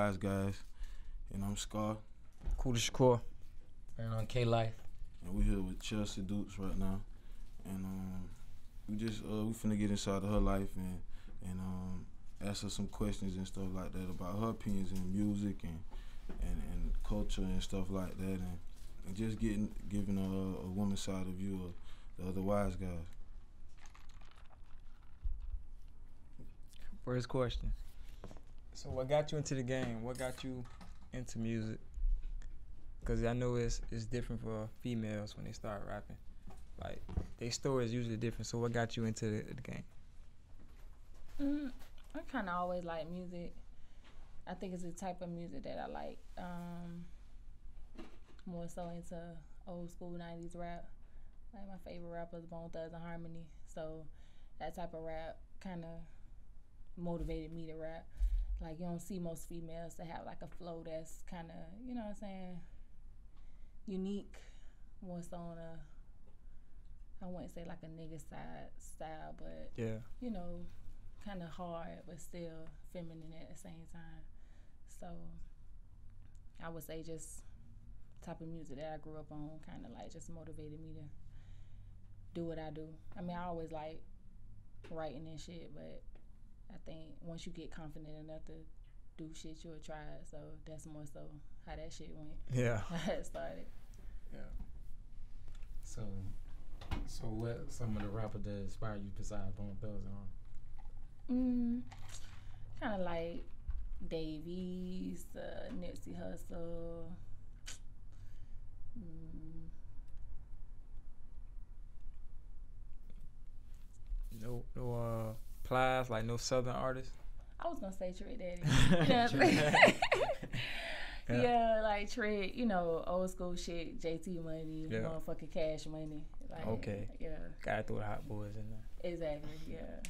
OtherWise Guyz, and I'm Scar, Coolasschelsea. And on K-Life. and we here with Chelsea Dukes right now, and we finna get inside of her life and ask her some questions and stuff like that about her opinions in music and culture and stuff like that, and just giving her a woman's side of view of the OtherWise Guyz. First question. So what got you into the game? What got you into music? Because I know it's different for females when they start rapping. Like, their story is usually different. So what got you into the game? I kind of always like music. I think it's the type of music that I like. More so into old school 90s rap. Like, my favorite rapper is Bone Thugs and Harmony. So that type of rap kind of motivated me to rap. Like, you don't see most females that have like a flow that's kind of, you know what I'm saying, unique. More so on I wouldn't say like a nigga side style, but Yeah. you know, kind of hard but still feminine at the same time. So I would say just type of music that I grew up on kind of like just motivated me to do what I do. I mean, I always like writing and shit, but I think once you get confident enough to do shit, you'll try it. So that's more so how that shit went. Yeah. How it started. Yeah. So what some of the rappers that inspire you besides Bone Thugs and Kind of like Davies, Nipsey Hussle. No plies, like no southern artists? I was gonna say Trick Daddy. You know what I'm saying? Yeah, like Trick, you know, old school shit, JT Money, Yeah. motherfucking Cash Money. Like, Okay. Yeah, Gotta throw the Hot Boys in there. exactly, yeah.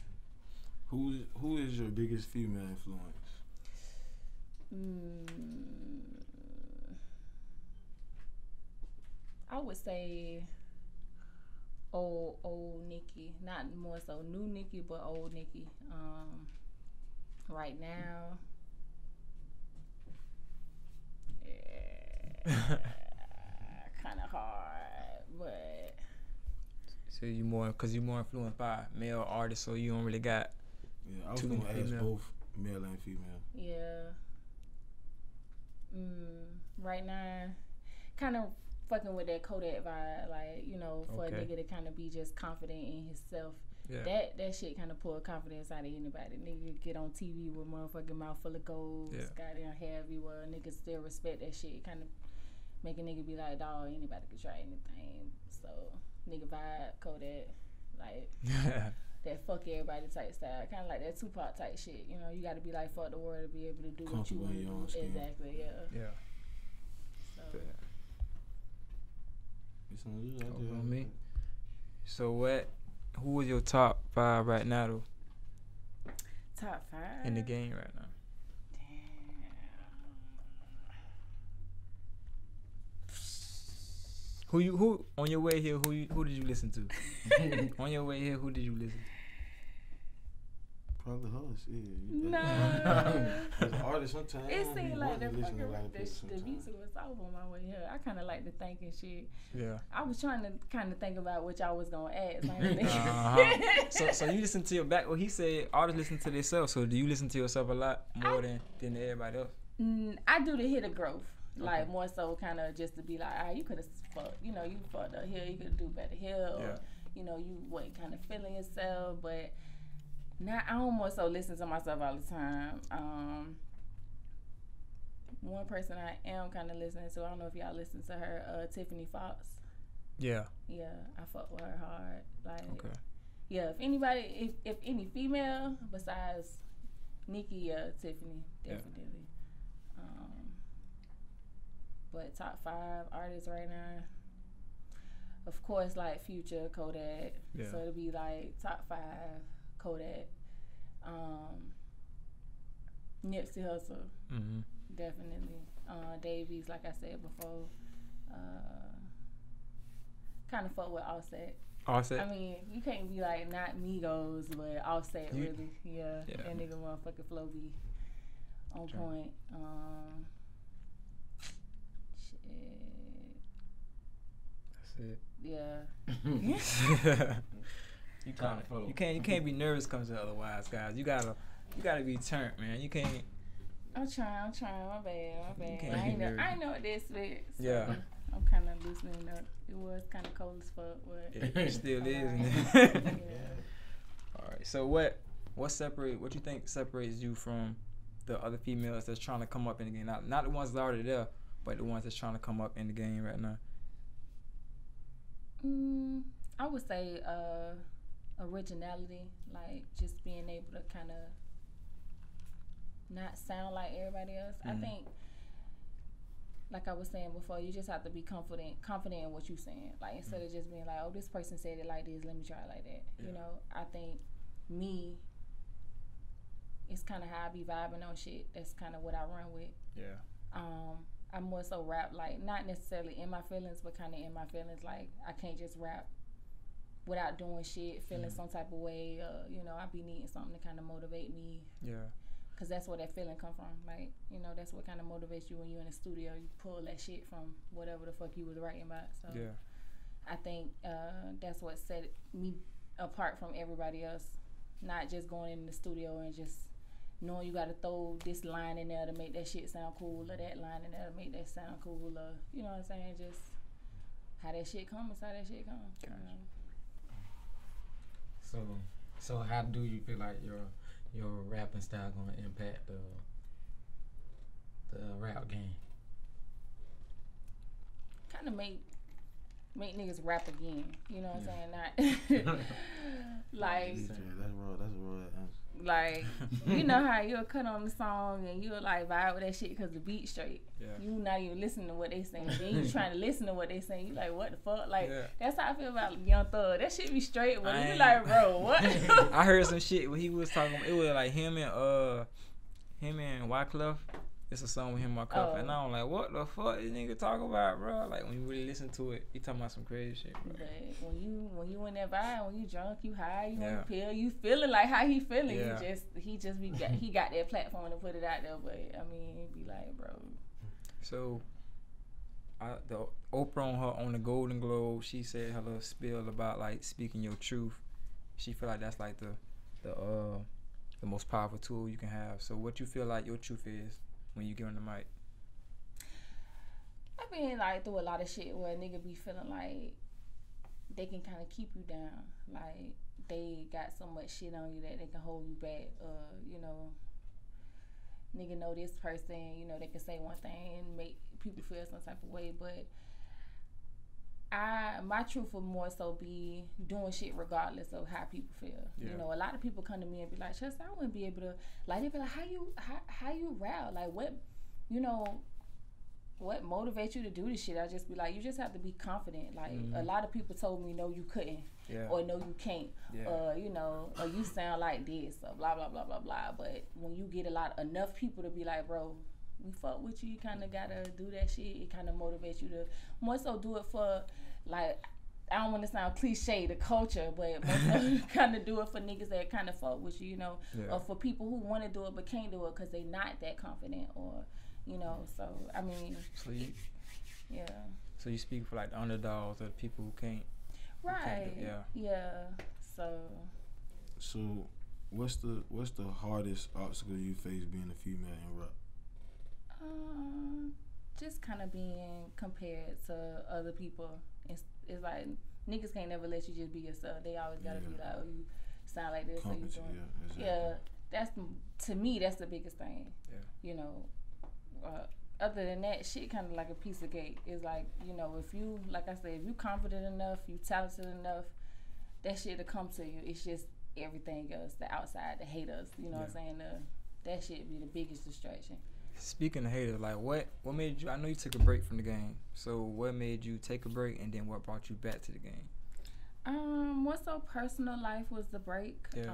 Who is your biggest female influence? I would say old Nikki, not more so new Nikki, but old Nikki. Right now, yeah, kind of hard, but So you more influenced by male artists, so you don't really got Yeah, I was Too gonna many ask female. both male and female. yeah. Right now, kind of fucking with that Kodak vibe, like, you know, for Okay. a nigga to kind of be just confident in himself. yeah. That shit kind of pull confidence out of anybody. Nigga get on TV with motherfucking mouth full of gold, Yeah. goddamn hair everywhere. Niggas still respect that shit. Kind of make a nigga be like, dawg, anybody can try anything. So nigga vibe, Kodak, like that fuck everybody type style. Kind of like that Tupac type shit. You know, you got to be like fuck the world to be able to do what you Comfortable want in to your do. own skin. Exactly, yeah. Yeah. So It's on you, I Over do. on me. So who is your top 5 right now though top 5 in the game right now? Who on your way here? Who did you listen to? On your way here, who did you listen to? Probably her, shit. No. As an artist, sometimes It you seemed like the want to listen fucking to a lot of people the sometimes. music was off on my way here. I kind of like to think and shit. Yeah. I was trying to kind of think about what y'all was gonna ask. I ain't think- So you listen to your back. Well, he said artists listen to themselves. So do you listen to yourself a lot more than everybody else? I do the hit of growth, like Okay. more so kind of just to be like, you could have fucked, you know, you fucked up here, you could do better here, or Yeah. you know, you wasn't kind of feeling yourself, but. Now I don't more so listen to myself all the time. One person I am kind of listening to, I don't know if y'all listen to her, Tiffany Fox. Yeah. Yeah, I fuck with her hard. Like, Okay. yeah, if anybody, if any female besides Nikki, yeah, Tiffany, Yeah. definitely. But top 5 artists right now, of course, like Future, Kodak. Yeah. So it'll be like top 5. Kodak, Nipsey Hussle, Mhm. definitely. Davies, like I said before. Kind of fuck with Offset. Offset. I mean, you can't be like not Migos, but Offset You- really. Yeah, Yeah. that nigga motherfucking flow be on Sure. point. Shit. That's it. Yeah. You can't be nervous comes to OtherWise Guyz. You gotta be turned, man. You can't. I'm trying. My bad. can't I be ain't nervous. know what this was. So Yeah. I'm kind of loosening up. It was kind of cold as fuck, but It still is. yeah. All right. So what you think separates you from the other females that's trying to come up in the game? Not the ones that are already there, but the ones that's trying to come up in the game right now. I would say originality, like just being able to kind of not sound like everybody else. I think, like I was saying before, you just have to be confident in what you're saying. Like instead of just being like, oh, this person said it like this, let me try it like that. Yeah. You know, I think it's kind of how I be vibing on shit. That's kind of what I run with. Yeah. I'm more so rap, like not necessarily in my feelings, but kind of in my feelings. Like I can't just rap without doing shit, feeling some type of way. You know, I be needing something to kind of motivate me. Yeah. Cause that's where that feeling come from. Like, you know, that's what kind of motivates you when you're in the studio. You pull that shit from whatever the fuck you was writing about. So Yeah. I think that's what set me apart from everybody else. Not just going in the studio and just knowing you got to throw this line in there to make that shit sound cool, or that line in there to make that sound cool, or you know what I'm saying? Just how that shit come is how that shit come. Gotcha. You know? So how do you feel like your rapping style gonna impact the rap game? Kind of make niggas rap again. You know what I'm saying? Not like. That's raw answer. Like, you know how you'll cut on the song and you'll like vibe with that shit because the beat's straight. Yeah. You not even listening to what they saying. Then you trying to listen to what they saying. You like, what the fuck? Like, Yeah. that's how I feel about Young Thug. That shit be straight, but I you ain't- like, bro, what? I heard some shit when he was talking. It was like him and Wyclef. It's a song with him and Wyclef, and I'm like, what the fuck this nigga talking about, bro? Like when you really listen to it, he talking about some crazy shit, bro. But when you in that vibe, when you drunk, you high, you on Yeah. the pill, you feeling like how he feeling. Yeah. He got that platform to put it out there. But I mean, it be like, bro. So, the Oprah on the Golden Globe, she said her little spiel about like speaking your truth. She feel like that's like the most powerful tool you can have. So, what you feel like your truth is when you get on the mic? I've been like through a lot of shit where a nigga be feeling like they can kind of keep you down. Like they got so much shit on you that they can hold you back. You know, nigga know this person, you know, they can say one thing and make people feel some type of way. But my truth would more so be doing shit regardless of how people feel. Yeah. You know, a lot of people come to me and be like, Chelsea, I wouldn't be able to, like, they be like, how you rap? Like, what, you know, what motivates you to do this shit? I just be like, you just have to be confident. Like, a lot of people told me, no, you couldn't. Yeah. Or no, you can't. Yeah. You know, or you sound like this, or blah, blah, blah, blah, blah. But when you get enough people to be like, bro, we fuck with you, you kind of got to do that shit. It kind of motivates you to more so do it for, like, I don't want to sound cliche, the culture, but more so kind of do it for niggas that kind of fuck with you, you know, Yeah. or for people who want to do it but can't do it because they not that confident, or, you know, so, I mean, So you yeah. So you speak for like the underdogs or the people who can't. Right. Yeah. So, what's the hardest obstacle you face being a female in rap? Just kind of being compared to other people. It's like niggas can't never let you just be yourself. They always gotta be like, oh, you sound like this, or you Competition, doing. exactly. Yeah, that's, to me, that's the biggest thing. Yeah. You know, other than that, shit kind of like a piece of cake. It's like, you know, if you, like I said, if you confident enough, you talented enough, that shit will come to you. It's just everything else, the outside, the haters. You know what I'm saying? That shit be the biggest distraction. Speaking of haters, like what made you? I know you took a break from the game. So what made you take a break, and then what brought you back to the game? More so personal life was the break. Yeah.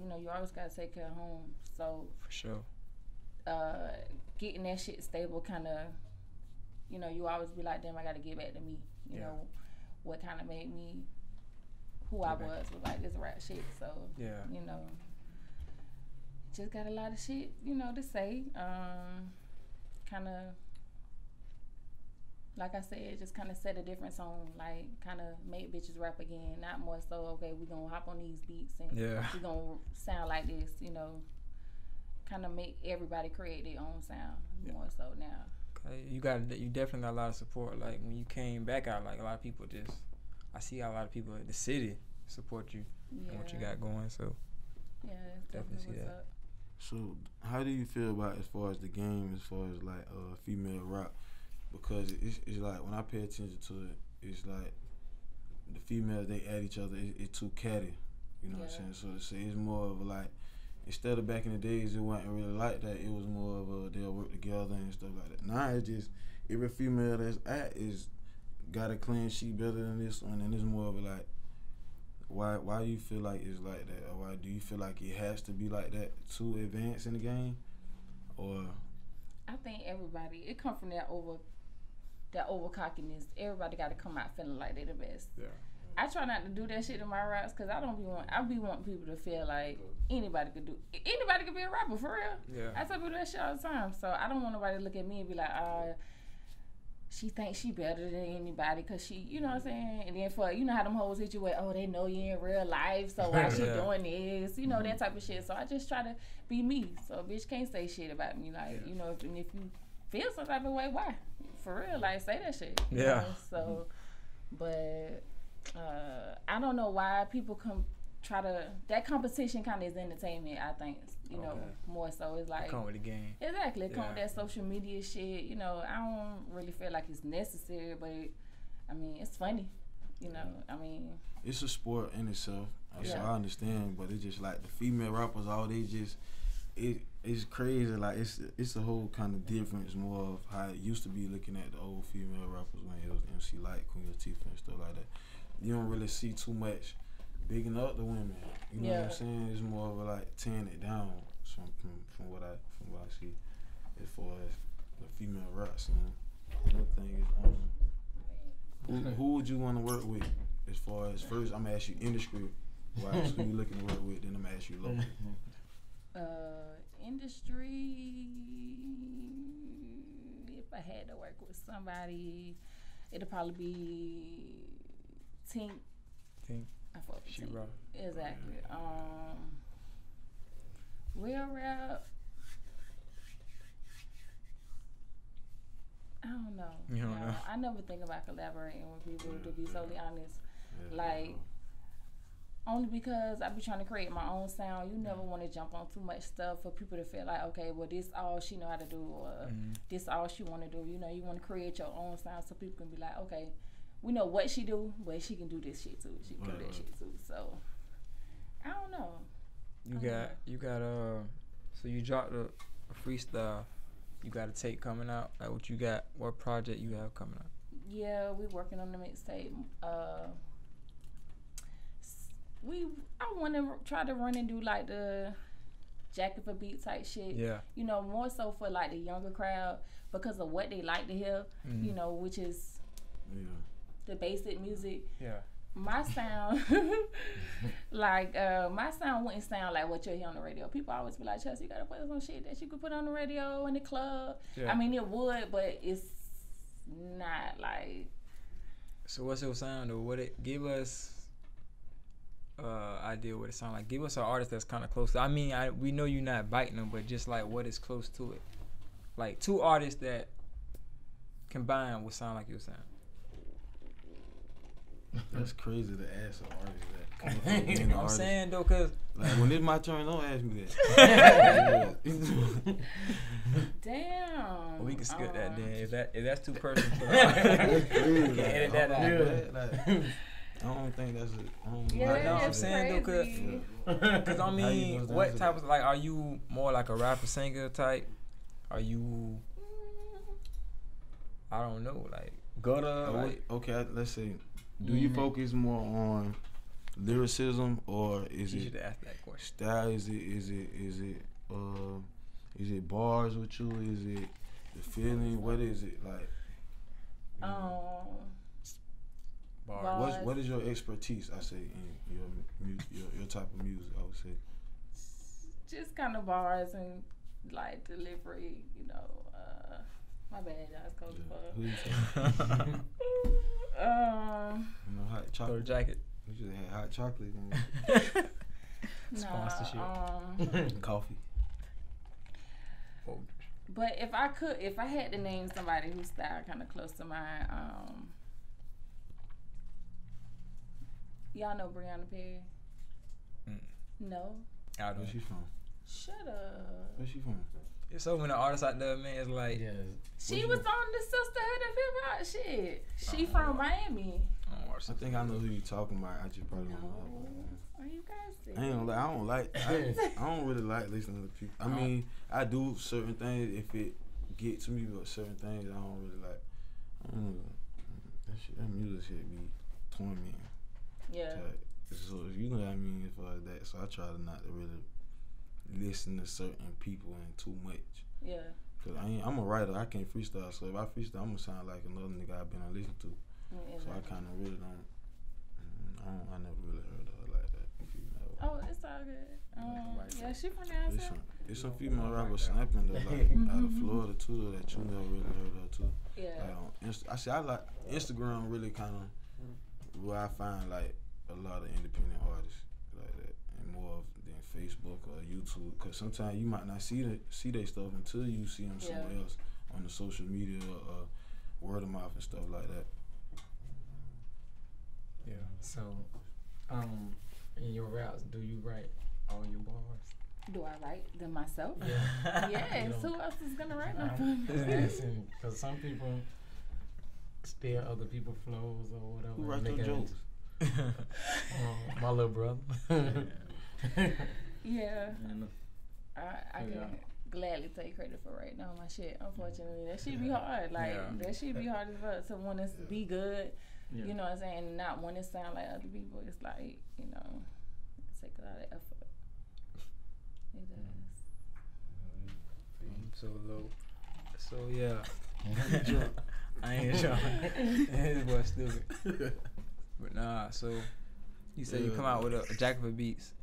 You know, you always gotta take care of home. So For sure. Getting that shit stable kind of, you know, you always be like, damn, I gotta get back to me. You know, what kind of made me who I was like this rap shit. So Yeah. you know, just got a lot of shit, to say. Kind of, like I said, just kind of set a different tone, like kind of make bitches rap again, not more so, okay, we gonna hop on these beats and we gonna sound like this, kind of make everybody create their own sound more so now. Okay, you definitely got a lot of support. Like when you came back out, like a lot of people I see a lot of people in the city support you and what you got going. So yeah, definitely see that. Up. So how do you feel about as far as the game, as far as like female rap? Because it's like when I pay attention to it, it's like the females, they at each other. It's too catty, you know what I'm saying? So it's more of like, instead of back in the days, it wasn't really like that. It was more of they'll work together and stuff like that. Now it's just every female that's is got a clean sheet better than this one, and it's more of like, why do you feel like it's like that, or why do you feel like it has to be like that to advance in the game, or? I think everybody, it come from that over cockiness. Everybody got to come out feeling like they the best. Yeah. I try not to do that shit in my raps because I be wanting people to feel like anybody could be a rapper for real. Yeah. I tell people that shit all the time. So I don't want nobody to look at me and be like, she thinks she better than anybody because she, you know what I'm saying? And then for, how them hoes hit you with, they know you in real life, so why she doing this? That type of shit. So I just try to be me. So a bitch can't say shit about me. Like, if you feel some type of way, why? For real, like, say that shit. Yeah. So, but I don't know why people try to, that competition kind of is entertainment, I think, more so. It's like, come with the game. Exactly, come with that social media shit. I don't really feel like it's necessary, but I mean, it's funny. It's a sport in itself, so I understand, but it's just like the female rappers, it's crazy. Like it's a whole kind of difference, more of how it used to be looking at the old female rappers when it was MC Light, Queen Latifah and stuff like that. You don't really see too much bigging up the women. You know what I'm saying? It's more of like tearing it down from what I see as far as the female raps. Another thing is, who would you want to work with? As far as first, I'm gonna ask you industry wise, who you looking to work with. Then I'm gonna ask you local. Industry. If I had to work with somebody, it'd probably be Tink. I fuck with Tink. Rock. Exactly. Real rap. I don't know. You don't know? I never think about collaborating with people, to be totally honest. Like, only because I be trying to create my own sound. You never want to jump on too much stuff for people to feel like, okay, well, this all she know how to do, or this all she want to do. You want to create your own sound so people can be like, okay, we know what she do, but she can do this shit too. She can do that shit too. So, I don't know. So you dropped a freestyle. You got a tape coming out. Like, what you got? What project you have coming out? Yeah, we working on the mixtape. I want to try to run and do like the jacket for beat type shit. Yeah. More so for like the younger crowd because of what they like to hear. Which is the basic music. Yeah. My sound, my sound wouldn't sound like what you hear on the radio. People always be like, Chelsea, you gotta put some shit that you could put on the radio in the club. Yeah. I mean, it would, but it's not like. So what's your sound, or give us idea what it sound like? Give us an artist that's kind of close to. I mean, we know you're not biting them, but just like what is close to it. Like two artists that combined would sound like your sound. That's crazy to ask an artist that. I'm saying though, cause like when it's my turn, don't ask me that. Damn. Well, we can skip that then. If that's too personal, edit that out. I don't think that's it. I'm saying though, cause I mean, what type of are you more like a rapper singer type? Are you? I don't know, like gutter. Okay, let's say. Do you focus more on lyricism, or is you it should ask that question. Style? Is it bars with you? Is it the feeling? What is it like? Bars. What is your expertise? I say in your type of music. I would say just kind of bars and like delivery, you know. My bad, y'all. It's cold as fuck. You know, hot chocolate jacket. We just had hot chocolate and Sponsorship. coffee. But if I had to name somebody whose style kind of close to mine, y'all know Brianna Perry? No. I don't. Where she from? Shut up. Where she from? It's so many artists out there, man. It's like She was on the Sisterhood of Hip Hop shit. She from Miami. I think I know who you talking about. I just probably don't know. Are you guys serious? I ain't gonna lie, I don't really like listening to people. I mean, I do certain things if it get to me, but certain things I don't really like. I don't know. That music shit be tormenting. Yeah. So if you know what I mean as far as that, so I try to not to really listen to certain people and too much. Yeah. Cause I'm a writer, I can't freestyle. So if I freestyle, I'm gonna sound like another nigga I've been on listening to. Exactly. So I kind of really don't. I never really heard of her like that. Oh, it's all good. Yeah, she from down south. It's some female rappers snapping though, like out of Florida too, though, that you never really heard of too. Yeah. I like Instagram really kind of where I find like a lot of independent artists like that, and more than Facebook or YouTube. Cause sometimes you might not see their stuff until you see them somewhere else on the social media or word of mouth and stuff like that. Yeah. So, in your raps, do you write all your bars? Do I write them myself? Yeah. Yes. Who else is gonna write them for me? Asking, because some people steal other people's flows or whatever. Who writes those jokes? My little brother. Yeah. I can gladly take credit for writing all my shit. Unfortunately, that shit be hard. Like that shit be hard as fuck to want to be good. Yeah. You know what I'm saying? And not want to sound like other people. It's like, you know, it takes a lot of effort. It does. So low. So yeah. I ain't drunk. This boy stupid. But nah, so you said you come out with a Jack of Beats,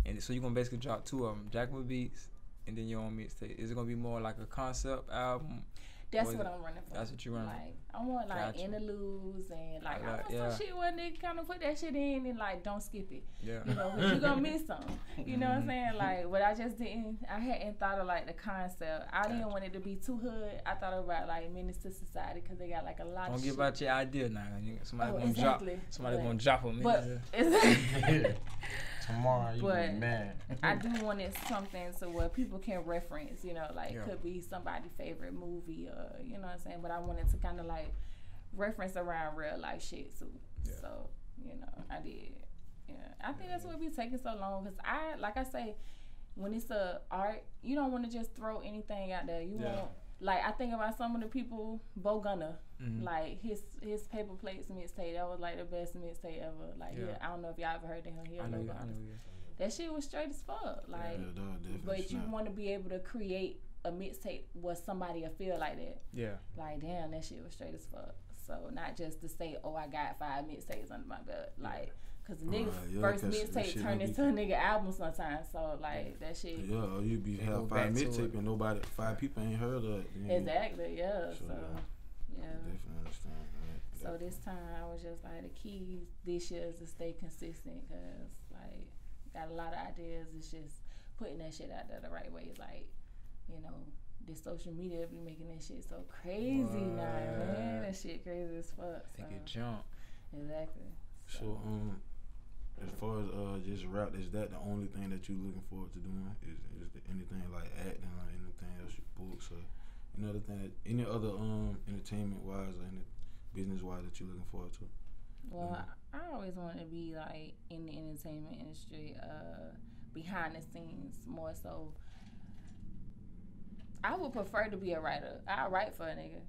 and so you're gonna basically drop two of them, Jack of Beats, and then your own mixtape. Is it gonna be more like a concept album? That's what I'm running for. That's what you're running. Like I want like interludes and like I want some shit where they kind of put that shit in and like don't skip it. Yeah. You know, cause you gonna miss something. You know what I'm saying? Like, but I just didn't. I hadn't thought of like the concept. I didn't want it to be too hood. I thought about like Menace to Society because they got like a lot of shit. Don't give out your idea now. Somebody gonna exactly. drop. Somebody gonna drop them. But tomorrow you be mad. I do want it something so where people can reference, you know, like could be somebody's favorite movie or you know what I'm saying, but I wanted to kind of like reference around real life shit too. Yeah. So, you know, I did. Yeah. I think that's what be taking so long because like I say, when it's a art, you don't want to just throw anything out there. You want, like, I think about some of the people, Bo Gunner, like his Paper Plates mixtape, that was like the best mixtape ever. Like, I don't know if y'all ever heard of him. I know. That shit was straight as fuck. Like, but you want to be able to create a mixtape where somebody will feel like that. Yeah. Like, damn, that shit was straight as fuck. So not just to say, oh, I got 5 mixtapes under my belt. Like, cause the nigga first mixtape turned into a nigga album sometimes. So like that shit. Yeah, or you be have 5 mixtape and 5 people ain't heard of it. Exactly. Yeah. So yeah. Definitely understand. So this time I was just like, the key this year is to stay consistent, cause like got a lot of ideas. It's just putting that shit out there the right way. It's like, you know, this social media be making that shit so crazy now, man. That shit crazy as fuck. Think it jump. Exactly. So as far as just rap, is that the only thing that you looking forward to doing? Is anything like acting or anything else, books or any other entertainment wise or any business wise that you looking forward to? Well, I always wanted to be like in the entertainment industry, behind the scenes more so. I would prefer to be a writer. I write for a nigga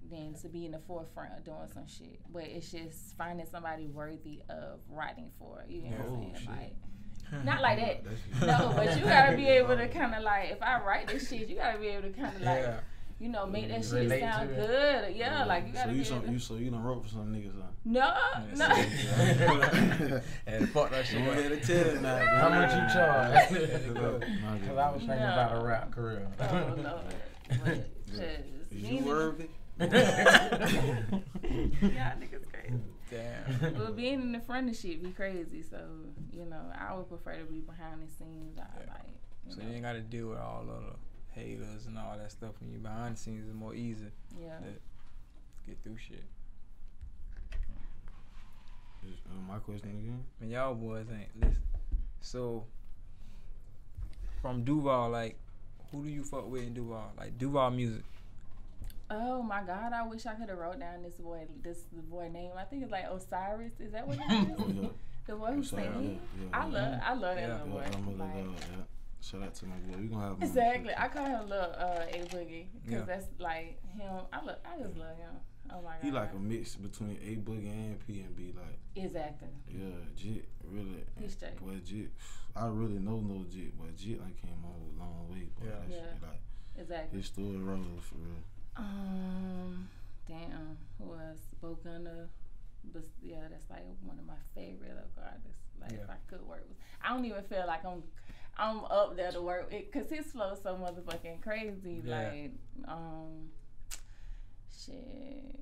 than to be in the forefront of doing some shit. But it's just finding somebody worthy of writing for. You know what I'm saying? Like, not like that. No, but you gotta be able to kind of like, if I write this shit, you gotta be able to kind of like you know, make that shit Relate sound to it. good. Yeah, like you gotta So you done wrote for some niggas, huh? No. And fuck that shit. Go ahead and tell it now. How much you charge? Because I was thinking No. about a rap career. Oh Lord. But, Is you worthy? Y'all niggas crazy. Damn. Well, being in the front of shit be crazy. So, you know, I would prefer to be behind the scenes. So you ain't got to deal with all of the haters and all that stuff. When you behind the scenes, it's more easy Yeah. to get through shit. My question again? Man, y'all boys ain't listen. So from Duval, like, who do you fuck with in Duval? Like Duval music. Oh my God! I wish I could have wrote down this boy name. I think it's like Osiris. Is that what it is? Oh, yeah. The boy who sings. I love that little boy. Like, shout out to my boy. We gonna have him. exactly. I call him little A Boogie because Yeah. that's like him. I just love him. Oh my God. He like a mix between A Boogie and P&B. Like, Exactly. yeah, Jit really. He's straight. Boy, Jit. I really know no Jit, but Jit like came on a long way. Boy, Yeah. that shit, like Exactly. his story rolls for real. Damn. Who else? Bo Gunner. But yeah, that's like one of my favorite local artists. Like if I could work with, I don't even feel like I'm up there to work it because his flow is so motherfucking crazy. Yeah. Like shit.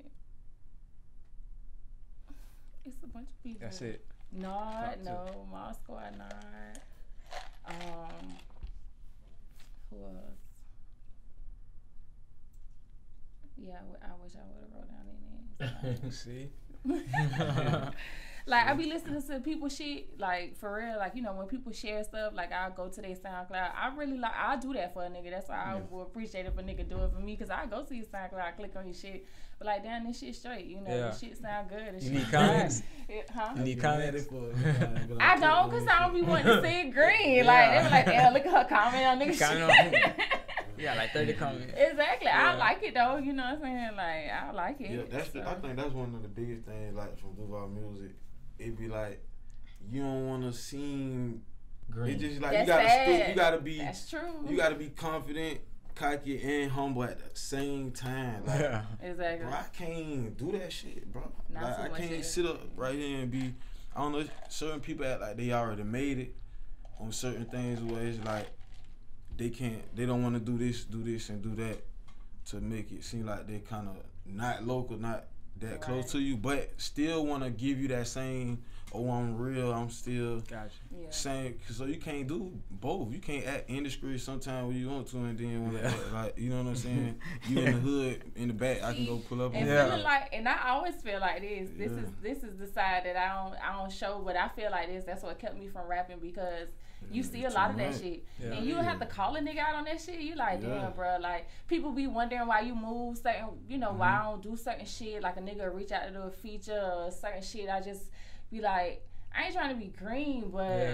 It's a bunch of people. That's it. Nard, no, Mall Squad, Nard. Who else? Yeah, I wish I would have wrote down their names. See? Like I be listening to people shit, like for real, like you know when people share stuff, like I'll go to their SoundCloud. I really like I'll do that for a nigga. That's why I would appreciate if a nigga do it for me, cause I go to his SoundCloud, I click on his shit, but like damn, this shit straight, you know, this shit sound good. This You shit need comments? Huh? You need comments? I don't, cause I don't be wanting to see it green. Like they be like, damn, look at her comment on nigga shit. You got like 30 comments. Exactly. Yeah. I like it though. You know what I'm saying? Like I like it. Yeah, I think that's one of the biggest things, like from Duval music. It be like you don't want to seem green. It's just like That's you gotta sad. you gotta be. That's true. You gotta be confident, cocky, and humble at the same time. Like, Yeah. Exactly. bro, I can't do that shit, bro. Not Like, too I much can't shit. sit up right here and be. I don't know. Certain people act like they already made it on certain things where it's like they can't. They don't want to do this, and do that to make it seem like they kind of not local, not that close to you, but still want to give you that same. Oh, I'm real. I'm still same. So you can't do both. You can't act indiscreet sometimes when you want to, and then when act like you know what I'm saying. You in the hood, in the back. I can go pull up. And on feeling like, and I always feel like this. This is the side that I don't show, but I feel like this. That's what kept me from rapping because you see a lot of that shit, and you have to call a nigga out on that shit. You like, damn, bro. Like people be wondering why you move certain, you know, why I don't do certain shit. Like a nigga reach out to do a feature or certain shit. I just be like, I ain't trying to be green, but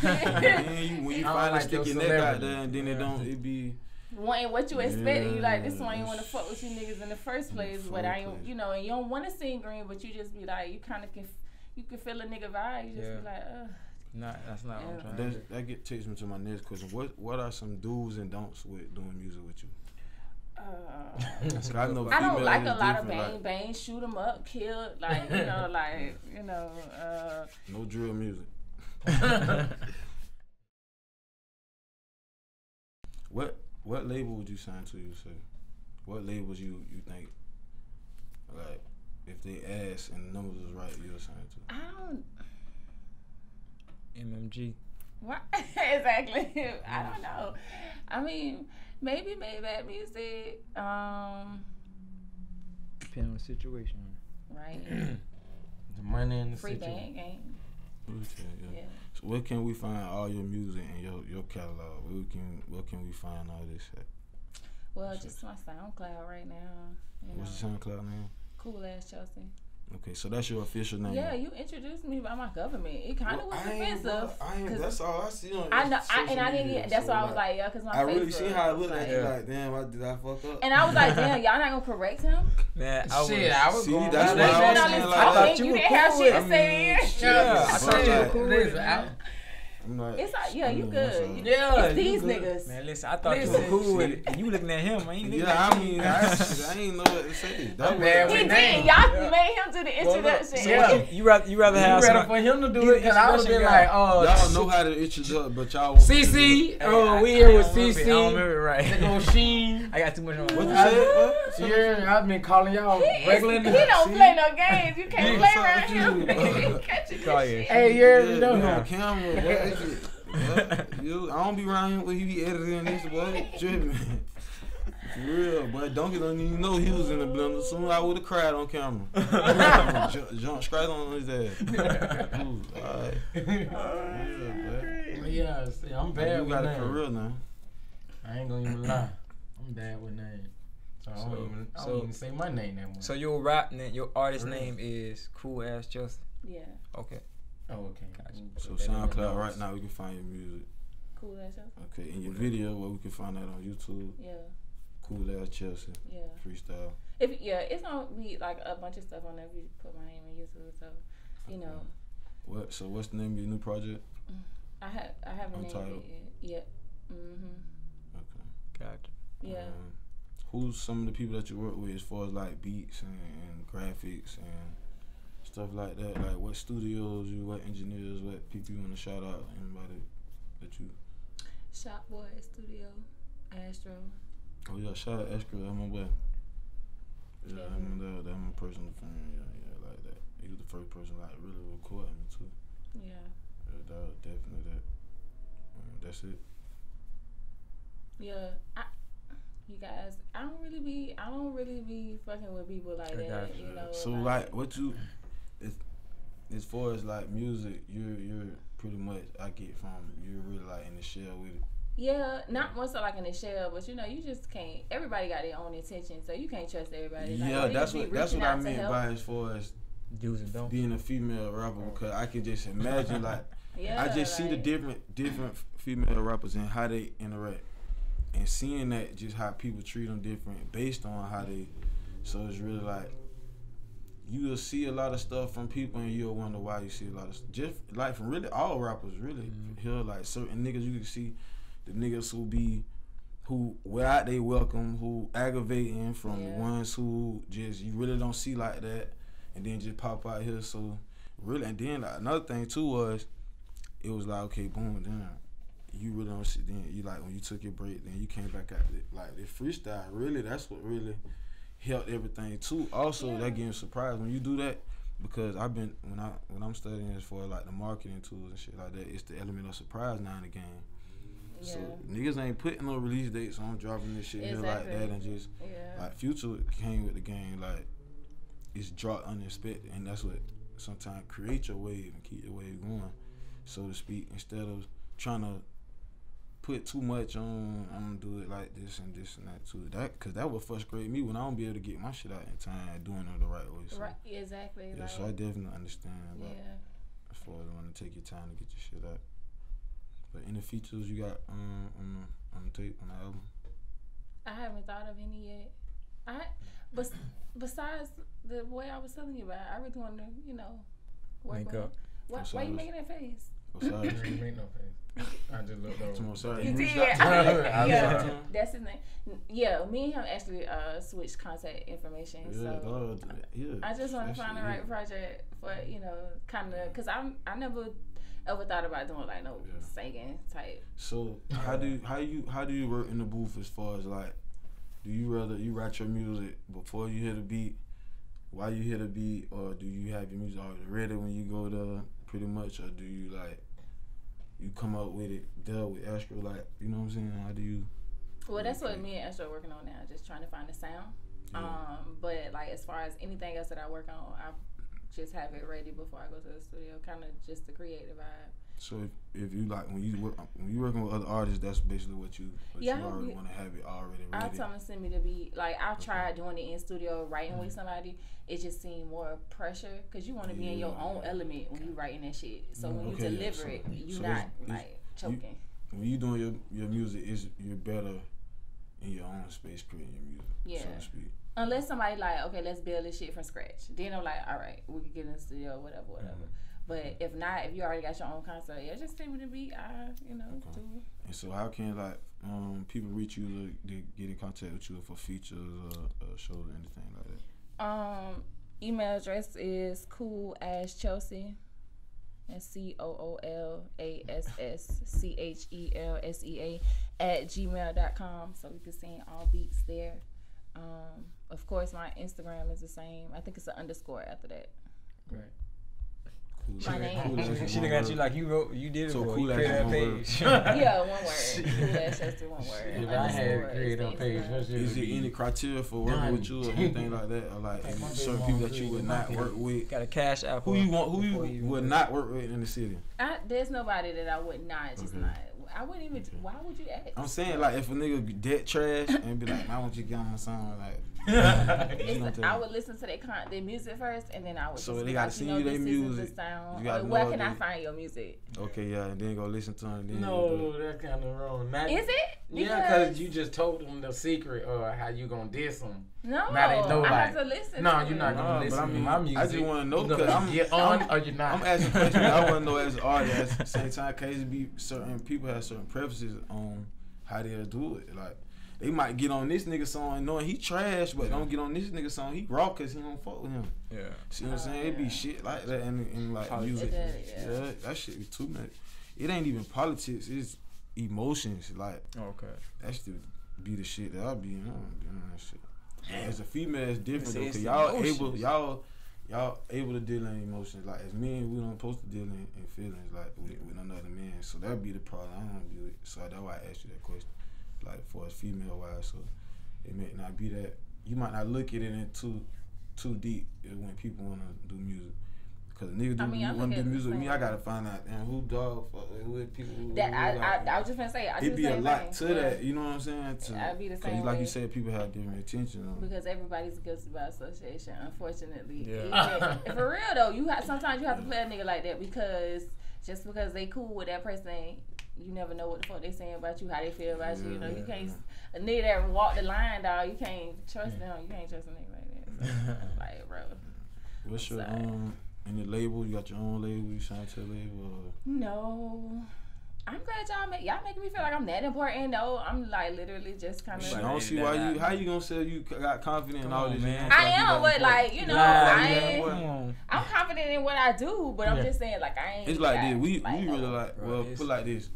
when you finally stick your neck out there, and then it be wanting what you expect, and you like, this one ain't want to fuck with you niggas in the first place, but I ain't, you know, and you don't want to sing green, but you just be like, you kind of can feel a nigga vibe. You just be like, ugh. Nah, that's not what I'm trying to do. That takes me to my next question. What are some do's and don'ts with doing music with you? I don't like a lot of bang, shoot 'em up, kill, like no drill music. What label would you sign to? You say, what labels you think, like, if they ask and the numbers is right, you'll sign to? I don't. MMG. What exactly? I don't know. I mean, maybe Maybach Music. Depending on the situation. Right. The money in the Free situation. bang game. Yeah. So where can we find all your music and your catalog? Where can we find all this at? Well, just my SoundCloud right now. What's the SoundCloud name? coolasschelsea. Okay, so that's your official name. Yeah, you introduced me by my government. It kind of was offensive. That's all I see on. I know, and I didn't get. That's why I was like, yeah, because my. I really Facebook, see how it looked like, at you. Like, damn, did I fuck up? And I was like, damn, y'all not gonna correct him? Man, I was going. That's why I was saying, like, you didn't have shit to say. Yeah, I thought you were cool. I'm like, It's like, yeah, you good. Yeah, It's these you good. niggas. Man, listen, I thought you were cool with it. And you looking at him, man. You looking Yeah, at I mean, I ain't know what to say. That I'm bad was with He names. did. Y'all made him do the introduction. So Yeah. you rather You have ready some, for him to do He it? Because I would have been expression like, oh, y'all know how to introduce, but y'all won't do it. CC. Oh, we I here with don't remember it. I don't CC. remember it right. They go Sheen. I got too much on What you my said? Yeah, I've been calling y'all regular. He don't See? play no games. You can't Yeah, play fuck around you. him. Catch you Call this you. shit. Hey, you already Yeah, know you him. on camera, boy. I don't be around him when he be editing this, boy. Tripping. For real, boy. Donkey don't even know he was in the blender. Soon I would have cried on camera. Jump straight on his ass. Ooh, alright. Yeah, see, I'm bad You with got it names. for real now. I ain't gonna even lie. I'm bad with names. So I don't even say my name that much. So your rap name, your artist name is coolasschelsea. Yeah. Okay. Oh, okay. Gotcha. So Put that in the SoundCloud notes. right now we can find your music. Cool as hell. Okay, in your video where we can find that on YouTube. Yeah. Cool ass Chelsea. Yeah. Freestyle. It's gonna be like a bunch of stuff on there if you put my name on YouTube. So, you know, So what's the name of your new project? I haven't named Untitled. it yet. Okay. Gotcha. Yeah. Who's some of the people that you work with as far as like beats and graphics and stuff like that? Like what studios, what engineers, what people you want to shout out? Anybody that you? Shop Boy Studio, Astro. Oh yeah, shout out Escrow. That's my boy. Yeah, that's my personal friend. Yeah, like that. He was the first person like really recording me too. Yeah. That definitely that. That's it. Yeah. You guys, I don't really be fucking with people like that. Gotcha. You know. So like what you, as far as like music, you're pretty much I get from you're really like in the shell with it. Yeah, not more so like in the shell, but you know, you just can't. Everybody got their own intention, so you can't trust everybody. Like, Yeah, when that's you be what reaching I out to meant help, by as far as Do's and don'ts. being a female rapper, because I can just imagine like yeah, I just see the like, different female rappers and how they interact, and seeing that just how people treat them different based on how they. So it's really like you'll see a lot of stuff from people and you'll wonder why you see a lot of just like from really all rappers really here like certain niggas you can see the niggas who without they welcome who aggravating from the ones who just you really don't see like that and then just pop out here. So really, and then like, another thing too was it was like okay boom then you really don't see then you like when you took your break then you came back out like the freestyle really that's what really helped everything too. Also, that gives surprise when you do that because I've been when I'm studying as far like the marketing tools and shit like that. It's the element of surprise now in the game. Yeah. So niggas ain't putting no release dates on dropping this shit here like that and just like Future came with the game like it's dropped unexpected and that's what sometimes create your wave and keep your wave going, so to speak. Instead of trying to put too much on, I'm gonna do it like this and that too. Cause that would frustrate me when I don't be able to get my shit out in time and doing it the right way. So. right, exactly. Yeah, like, so I definitely understand about yeah. as far as wanting to take your time to get your shit out. But any features you got on the tape, on the album? I haven't thought of any yet. Besides the way I was telling you about, I really want to, you know, work Make with up. it. Why you making that face? Sorry. I didn't make no face. I just looked over. Sorry. He You reached did. out to me? Yeah, that's his name. Yeah, me and him actually switched contact information. Yeah, So yeah. I just want to find the right project for, you know, kind of, cause I never ever thought about doing like no singing type. So how do you work in the booth as far as like, do you rather you write your music before you hit a beat, while you hit a beat, or do you have your music already ready when you go there pretty much, or do you like you come up with it there with Astro, like, you know what I'm saying? How do you? Well, that's what me and Astro are working on now, just trying to find the sound. Yeah. But like as far as anything else that I work on, I just have it ready before I go to the studio, kind of just to create the vibe. So if you like when you working with other artists, that's basically what you already want to have it already ready. I'll tell them to send me the beat. Like I've tried doing it in studio, writing with somebody. It just seemed more pressure because you want to be in your own element when you writing that shit. So when you deliver it, you're not like choking. When you doing your music, you're better in your own space creating your music, so to speak. Unless somebody like, okay, let's build this shit from scratch. Then I'm like, all right, we can get in the studio, whatever. But if not, if you already got your own concert, yeah, just send me the beat. Do. And so how can people reach you to get in contact with you for features or shows or anything like that? Email address is coolasschelsea. That's coolasschelsea @gmail.com. So you can send all beats there. Of course, my Instagram is the same. I think it's an underscore after that. Right. My name. She look at you like you did it. So bro. Cool You Ass created that one page. Yeah, one word. Coolasschelsea, one word. If I had created a page, is there any criteria for working with you or anything like that? Or like is there certain people that you would not work with? Got a cash app. Who you would not work with in the city? There's nobody that I would not, just not. I wouldn't even. Why would you ask? I'm saying like if a nigga dead trash and be like, I want you to get on my song, like. I would listen to their music first, and then I would. So just they gotta send you their music. The sound. You gotta Where can I find your music? Okay, yeah, and then go listen to them. Then No, that's kind of wrong. Is it? Yeah, because you just told them the secret or how you gonna diss them. No, now they know, I like, have to listen. No, to you're not gonna listen to my music. I just want to know because I'm get on or you're not. I'm asking questions. I want to know as an artist. At the same time, cause it be certain people have certain preferences on how they'll do it. Like they might get on this nigga song knowing he trash, but don't get on this nigga song he raw cause he don't fuck with him. Yeah. See what I'm saying? It be shit like that in like music. Yeah, that shit be too much. It ain't even politics. It's emotions. Like that should be the shit that I be in. I don't be on that shit. As a female, it's different though, cause y'all able to deal in emotions. Like as men, we don't supposed to deal in feelings like with another man. So that be the problem. I don't be with. So that's why I asked you that question. Like for us female wise, so it may not be that you might not look at it in too deep when people wanna do music. Cause niggas wanna do music with me, I gotta find out who dog fuck with people. I was just gonna say, it be a lot to that, you know what I'm saying? I'd be the same way. Like you said, people have different intentions on because everybody's guilty by association, unfortunately. Yeah. For real though, sometimes you have to play a nigga like that because just because they cool with that person, you never know what the fuck they saying about you, how they feel about you. You know, you can't a nigga that walk the line, dog. You can't trust them. You can't trust a nigga like that. So, like, bro. What's your in your label? You got your own label? You signed to a label? Or? No. I'm glad y'all making me feel like I'm that important. No, I'm like literally just kind of. I don't see why you. How you gonna say you got confident in all this? Man. I am, but like I'm confident in what I do, but I'm just saying like I ain't. It's like this. We really like put like this.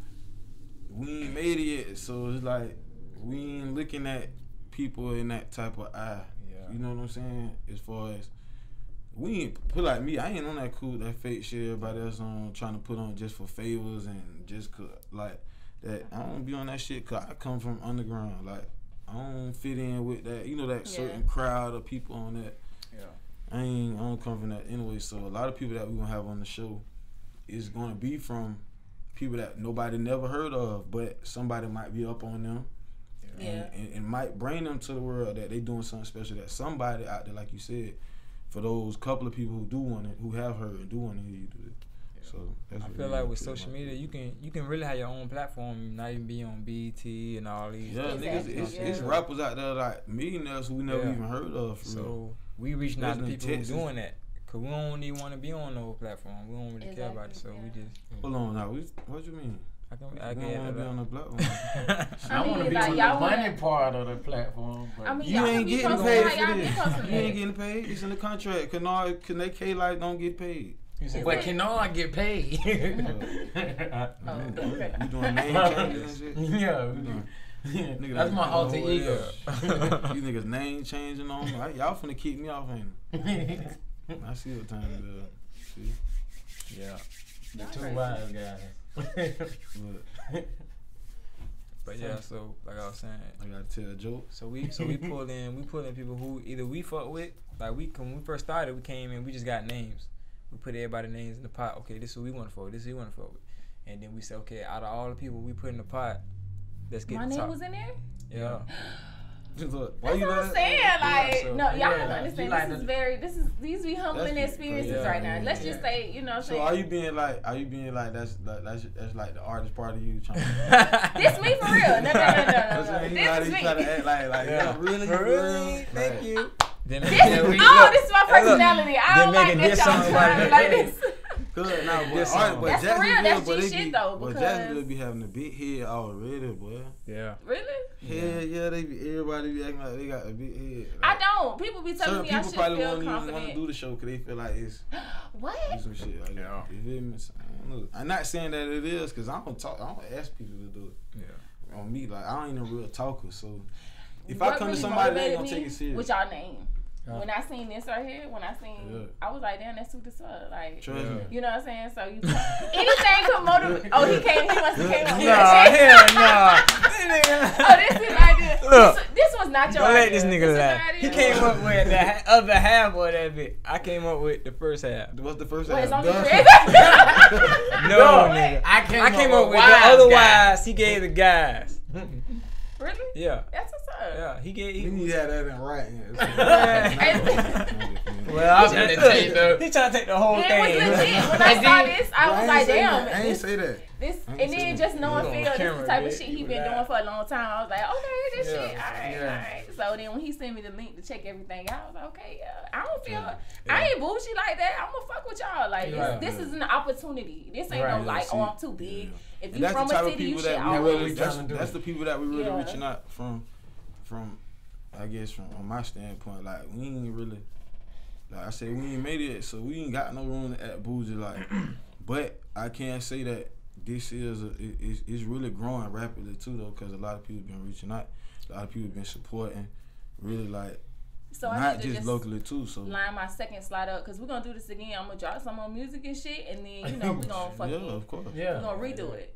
We ain't made it yet, so it's like we ain't looking at people in that type of eye. Yeah. You know what I'm saying? As far as we ain't put like me, I ain't on that fake shit everybody else on trying to put on just for favors and just like that. I don't be on that shit cause I come from underground. Like I don't fit in with that. You know that certain crowd of people on that. Yeah. I don't come from that anyway. So a lot of people that we gonna have on the show is gonna be from people that nobody never heard of, but somebody might be up on them. Yeah. And might bring them to the world that they doing something special. That somebody out there, like you said, for those couple of people who do want it, who have heard and do want to hear you do it. Yeah. So that's I feel like with social media, you can really have your own platform, not even be on BET and all these. Yeah, niggas, it's rappers out there like millionaires who we never even heard of. So we reaching out to people who doing that. Cause we don't even want to be on no platform. We don't really care about it, so we just. Hold on now. What you mean? I don't want to be on the platform. I want to be on the money part of the platform. But I mean, you ain't getting paid for this. You ain't getting paid. It's in the contract. Canard K-Light don't get paid. But Canard get paid. You doing name changes and shit? Yeah. Nigga, that's my alter ego. You niggas name changing on me. Y'all finna keep me off, ain't it? I see what time it is. See? Yeah. The two wise guys. But yeah, so like I was saying, I gotta tell a joke. So we pulled in people who either we fuck with, like when we first started, we came in, we just got names. We put everybody's names in the pot. Okay, this is who we want to fuck with. This is who we want to fuck with. And then we said, okay, out of all the people we put in the pot, let's get my the top. My name was in there? Yeah. Look, that's what I'm saying. Like, yeah, so, no, y'all don't understand. Like These be humbling experiences right now. Let's just say, you know what I'm saying? So are you being like that's like the artist part of you trying to this me for real. No. This is me. Trying to act like really? Thank you. This is my personality. I don't like that y'all trying like this. Cause now, boy, This all right, song. but That's for real, Jacksonville, that's boy, G they shit be, though, but because- Jacksonville be having a big head already, boy. Yeah. Really? Hell yeah, they be everybody be acting like they got a big head. I Like, don't. People be telling certain me I people should probably feel won't even want to confident. do the show because they feel like it's What? do some shit like Yeah. that. You feel me? So, I don't know. I'm not saying that it is because I don't ask people to do it. Yeah. On me, like I ain't a real talker, so if What I come really to somebody, they motivated gonna take me it serious. with y'all name. Huh? When I seen this right here, I was like, damn, that's too this fuck. Like, Trust Yeah. me. you know what I'm saying? So you anything could motivate. Oh, he must have came on here. Nah, hell nah. Oh, this is my idea. Look. This was not your Don't idea. let this nigga was my laugh. idea. He came up with the other half of that bit. I came up with the first half. What's the first Wait, it's half? only Done. three? No, nigga. I I came up with the Wise otherwise. He gave the guys. Really? Yeah. That's what's up. Yeah. He gave. You need to have that in writing. Well, He trying to take the- he trying to take the whole It was thing. legit. When I saw this, I was like, damn. I ain't say that. This I ain't and say then that. just knowing You on Phil, this is camera, the type of bitch. shit he You been live. doing for a long time. I was like, okay, this Yeah. shit, all right, Yeah. all right. So then when he sent me the link to check everything out, I was like, okay, yeah. I don't feel, Yeah. I ain't bougie like that. I'm gonna fuck with y'all. Like Right. this is an opportunity. This ain't Right. no like, Yeah, oh, see. I'm too big. Yeah. If And you that's from the type a of city, you people should that we always. really, trying to do. that's the people that we really Yeah. reaching out from, I guess from on my standpoint, like we ain't really, like I said, we ain't made it, so we ain't got no room to act bougie, like, but I can't say that this is really growing rapidly too though, because a lot of people been reaching out, a lot of people been supporting, really like, So I not need to just just locally too, so. line my second slide up because we're gonna do this again. I'm gonna drop some more music and shit, and then you know we're gonna fucking Yeah, of course. Yeah. we're gonna redo it.